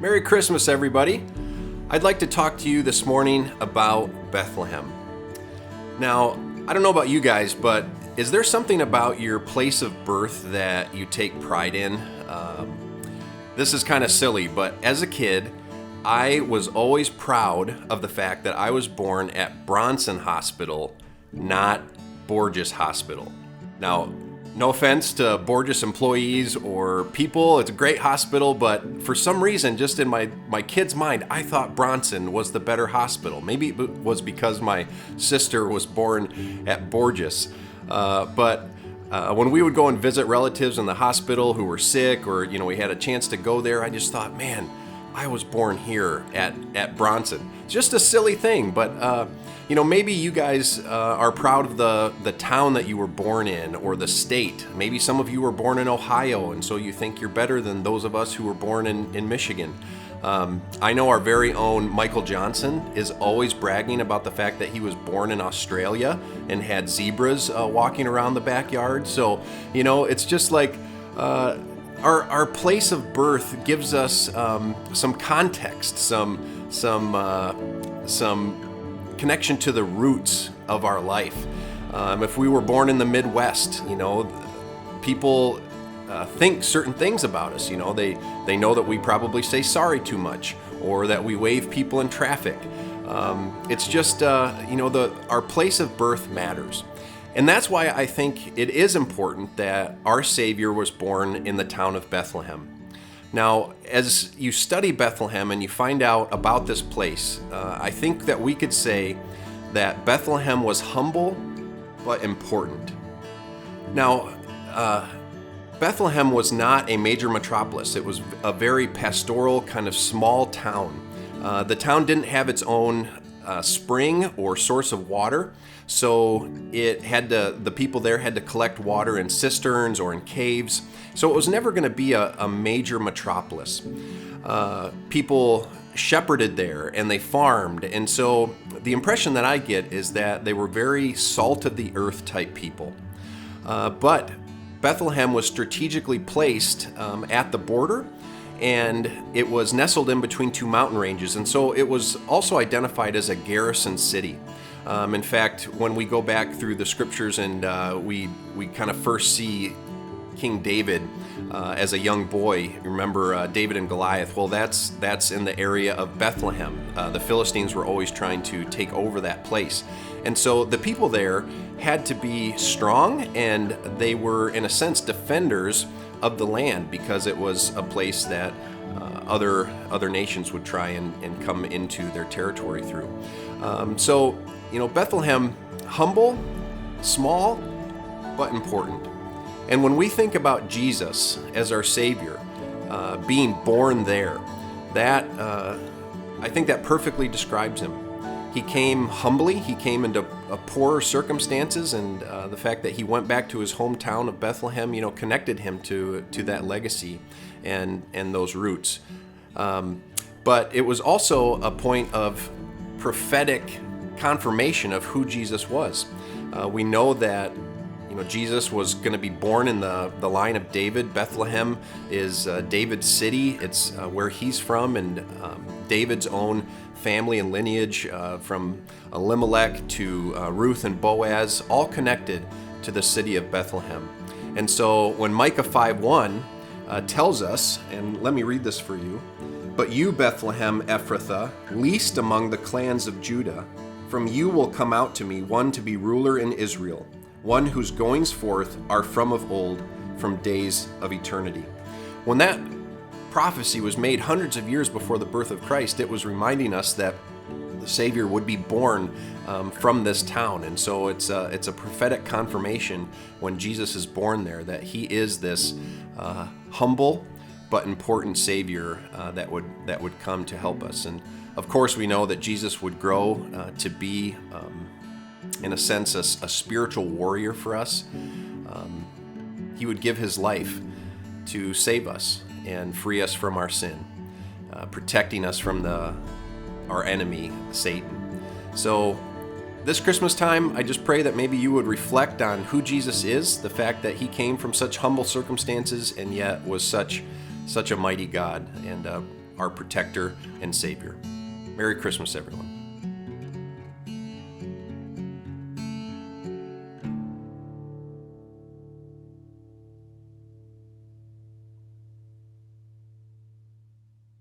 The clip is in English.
Merry Christmas, everybody. I'd like to talk to you this morning about Bethlehem. Now, I don't know about you guys, but is there something about your place of birth that you take pride in? This is kind of silly, but as a kid, I was always proud of the fact that I was born at Bronson Hospital, not Borgess Hospital. Now, no offense to Borgess employees or people, it's a great hospital, but for some reason, just in my kid's mind, I thought Bronson was the better hospital. Maybe it was because my sister was born at Borgess. But when we would go and visit relatives in the hospital who were sick, or we had a chance to go there, I just thought, man, I was born here at Bronson. It's just a silly thing, but maybe you guys are proud of the town that you were born in, or the state. Maybe some of you were born in Ohio, and so you think you're better than those of us who were born in Michigan. I know our very own Michael Johnson is always bragging about the fact that he was born in Australia and had zebras walking around the backyard. So, it's just like our place of birth gives us some context, some connection to the roots of our life. If we were born in the Midwest, people think certain things about us. They know that we probably say sorry too much, or that we wave people in traffic. It's just our place of birth matters. And that's why I think it is important that our Savior was born in the town of Bethlehem. Now, as you study Bethlehem and you find out about this place, I think that we could say that Bethlehem was humble but important. Now, Bethlehem was not a major metropolis. It was a very pastoral, kind of small town. The town didn't have its own spring or source of water, so the people there had to collect water in cisterns or in caves. So it was never going to be a major metropolis. People shepherded there and they farmed, and so the impression that I get is that they were very salt of the earth type people. But Bethlehem was strategically placed at the border, and it was nestled in between two mountain ranges, and so it was also identified as a garrison city. In fact, when we go back through the scriptures and we kind of first see King David as a young boy, remember David and Goliath? Well, that's in the area of Bethlehem. The Philistines were always trying to take over that place. And so the people there had to be strong, and they were, in a sense, defenders of the land, because it was a place that other nations would try and come into their territory through. So Bethlehem, humble, small, but important. And when we think about Jesus as our Savior, being born there, I think that perfectly describes him. He came humbly, he came into poorer circumstances, and the fact that he went back to his hometown of Bethlehem, connected him to that legacy and those roots. But it was also a point of prophetic confirmation of who Jesus was. We know that Jesus was going to be born in the line of David. Bethlehem is David's city. It's where he's from, and David's own family and lineage, from Elimelech to Ruth and Boaz, all connected to the city of Bethlehem. And so when Micah 5:1 tells us, and let me read this for you, "But you, Bethlehem Ephrathah, least among the clans of Judah, from you will come out to me one to be ruler in Israel, one whose goings forth are from of old, from days of eternity." When that prophecy was made hundreds of years before the birth of Christ, it was reminding us that the Savior would be born from this town. And so it's a prophetic confirmation when Jesus is born there that he is this humble but important Savior that would come to help us. And of course, we know that Jesus would grow to be, in a sense, a spiritual warrior for us. He would give his life to save us and free us from our sin, protecting us from our enemy, Satan. So this Christmas time, I just pray that maybe you would reflect on who Jesus is, the fact that he came from such humble circumstances and yet was such a mighty God and our protector and Savior. Merry Christmas, everyone.